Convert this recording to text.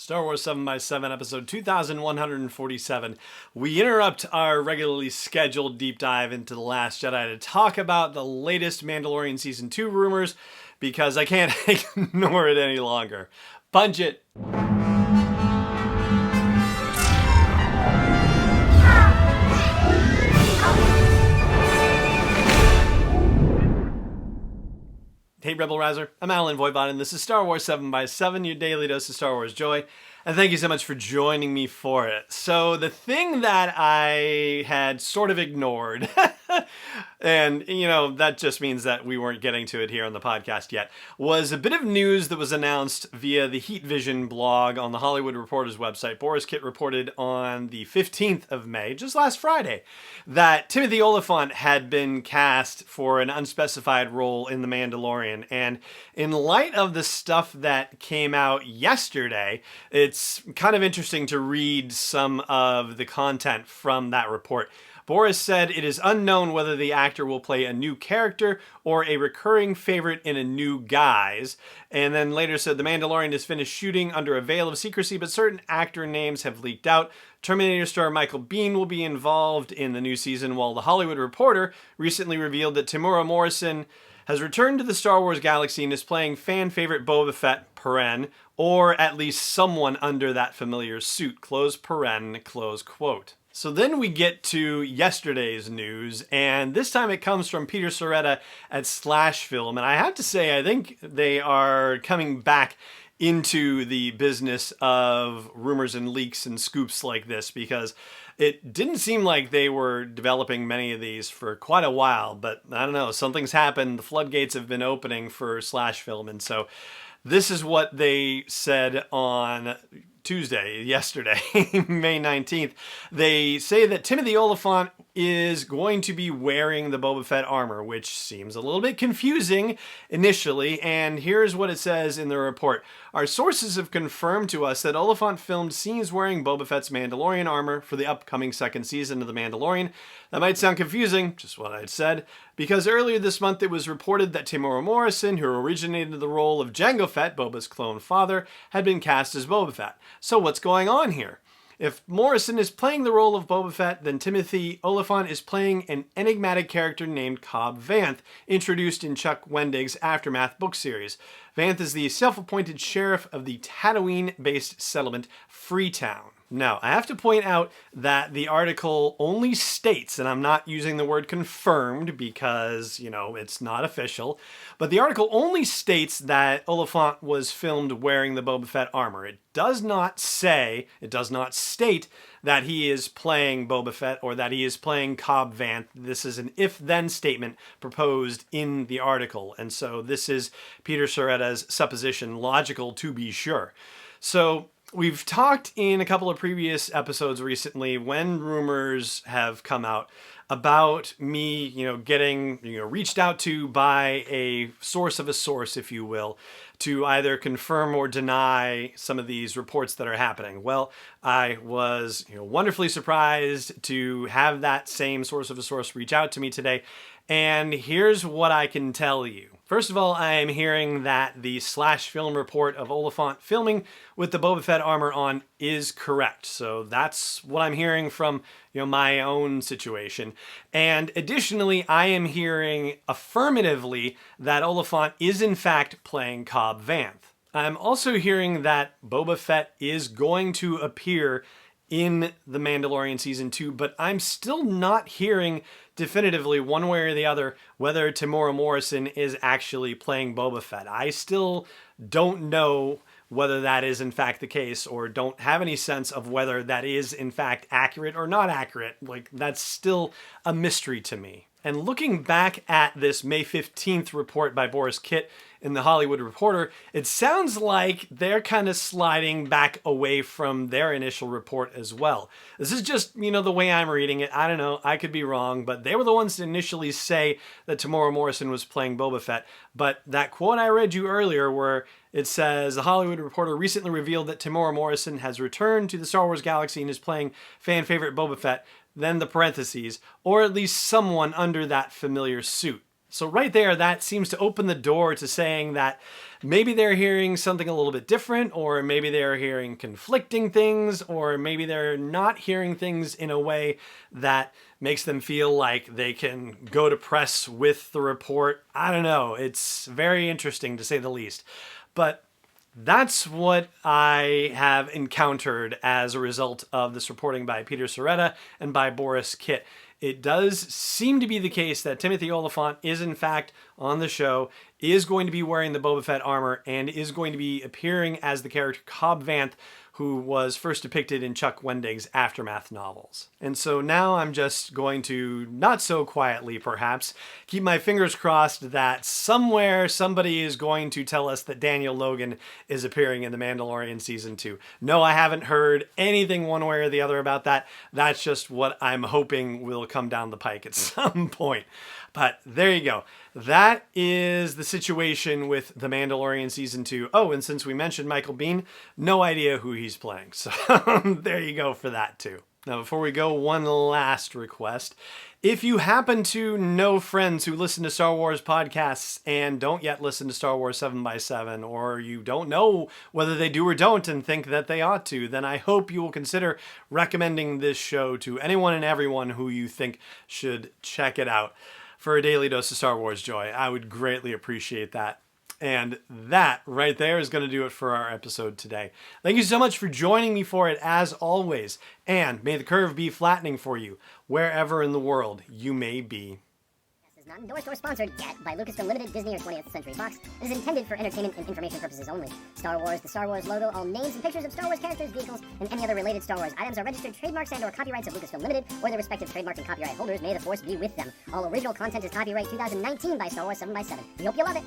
Star Wars 7x7, episode 2147. We interrupt our regularly scheduled deep dive into The Last Jedi to talk about the latest Mandalorian Season 2 rumors because I can't ignore it any longer. Punch it! Hey Rebel Rouser, I'm Alan Voivod and this is Star Wars 7x7, your daily dose of Star Wars joy, and thank you so much for joining me for it. So the thing that I had sort of ignored, and you know, that just means that we weren't getting to it here on the podcast yet, was a bit of news that was announced via the Heat Vision blog on the Hollywood Reporter's website. Boris Kitt reported on the 15th of May, just last Friday, that Timothy Olyphant had been cast for an unspecified role in The Mandalorian. And in light of the stuff that came out yesterday, it's kind of interesting to read some of the content from that report. Boris said it is unknown whether the actor will play a new character or a recurring favorite in a new guise. And then later said The Mandalorian has finished shooting under a veil of secrecy, but certain actor names have leaked out. Terminator star Michael Biehn will be involved in the new season, while The Hollywood Reporter recently revealed that Temuera Morrison has returned to the Star Wars galaxy and is playing fan favorite Boba Fett, paren, or at least someone under that familiar suit, close paren, close quote. So then we get to yesterday's news, and this time it comes from Peter Sciretta at Slash Film, and I have to say, I think they are coming back into the business of rumors and leaks and scoops like this, because it didn't seem like they were developing many of these for quite a while, but I don't know, something's happened. The floodgates have been opening for Slash Film, and so this is what they said on yesterday, May 19th. They say that Timothy Olyphant is going to be wearing the Boba Fett armor, which seems a little bit confusing initially, and here's what it says in the report. Our sources have confirmed to us that Olyphant filmed scenes wearing Boba Fett's Mandalorian armor for the upcoming second season of The Mandalorian. That might sound confusing, just what I'd said, because earlier this month it was reported that Temuera Morrison, who originated the role of Jango Fett, Boba's clone father, had been cast as Boba Fett. So what's going on here? If Morrison is playing the role of Boba Fett, then Timothy Olyphant is playing an enigmatic character named Cobb Vanth, introduced in Chuck Wendig's Aftermath book series. Vanth is the self-appointed sheriff of the Tatooine-based settlement Freetown. Now, I have to point out that the article only states, and I'm not using the word confirmed because, you know, it's not official, but the article only states that Olyphant was filmed wearing the Boba Fett armor. It does not state that he is playing Boba Fett or that he is playing Cobb Vanth. This is an if-then statement proposed in the article, and so this is Peter Sciretta's supposition, logical to be sure. So we've talked in a couple of previous episodes recently when rumors have come out about me, getting, reached out to by a source of a source, if you will, to either confirm or deny some of these reports that are happening. Well, I was, wonderfully surprised to have that same source of a source reach out to me today. And here's what I can tell you. First of all, I am hearing that the Slash Film report of Olyphant filming with the Boba Fett armor on is correct. So that's what I'm hearing from, my own situation. And additionally, I am hearing affirmatively that Olyphant is in fact playing Cobb Vanth. I'm also hearing that Boba Fett is going to appear in The Mandalorian Season 2, but I'm still not hearing definitively one way or the other whether Temuera Morrison is actually playing Boba Fett. I still don't know whether that is in fact the case, or don't have any sense of whether that is in fact accurate or not accurate. Like, that's still a mystery to me. And looking back at this May 15th report by Boris Kitt in The Hollywood Reporter, it sounds like they're kind of sliding back away from their initial report as well. This is just, the way I'm reading it. I don't know, I could be wrong, but they were the ones to initially say that Temuera Morrison was playing Boba Fett. But that quote I read you earlier where it says, The Hollywood Reporter recently revealed that Temuera Morrison has returned to the Star Wars galaxy and is playing fan favorite Boba Fett, then the parentheses, or at least someone under that familiar suit. So right there, that seems to open the door to saying that maybe they're hearing something a little bit different, or maybe they're hearing conflicting things, or maybe they're not hearing things in a way that makes them feel like they can go to press with the report. I don't know. It's very interesting to say the least. But that's what I have encountered as a result of this reporting by Peter Serretta and by Boris Kitt. It does seem to be the case that Timothy Olyphant is in fact on the show, is going to be wearing the Boba Fett armor, and is going to be appearing as the character Cobb Vanth, who was first depicted in Chuck Wendig's Aftermath novels. And so now I'm just going to, not so quietly perhaps, keep my fingers crossed that somewhere somebody is going to tell us that Daniel Logan is appearing in The Mandalorian Season 2. No, I haven't heard anything one way or the other about that. That's just what I'm hoping will come down the pike at some point. But there you go. That is the situation with The Mandalorian Season 2. Oh, and since we mentioned Michael Biehn, no idea who he's playing. So there you go for that too. Now, before we go, one last request. If you happen to know friends who listen to Star Wars podcasts and don't yet listen to Star Wars 7x7, or you don't know whether they do or don't and think that they ought to, then I hope you will consider recommending this show to anyone and everyone who you think should check it out. For a daily dose of Star Wars joy, I would greatly appreciate that. And that right there is going to do it for our episode today. Thank you so much for joining me for it, as always. And may the curve be flattening for you, wherever in the world you may be. This is not endorsed or sponsored yet by Lucasfilm Limited, Disney, or 20th Century Fox. It is intended for entertainment and information purposes only. Star Wars, the Star Wars logo, all names and pictures of Star Wars characters, vehicles, and any other related Star Wars items are registered trademarks and/or copyrights of Lucasfilm Limited or their respective trademark and copyright holders. May the force be with them. All original content is copyright 2019 by Star Wars 7x7. We hope you love it.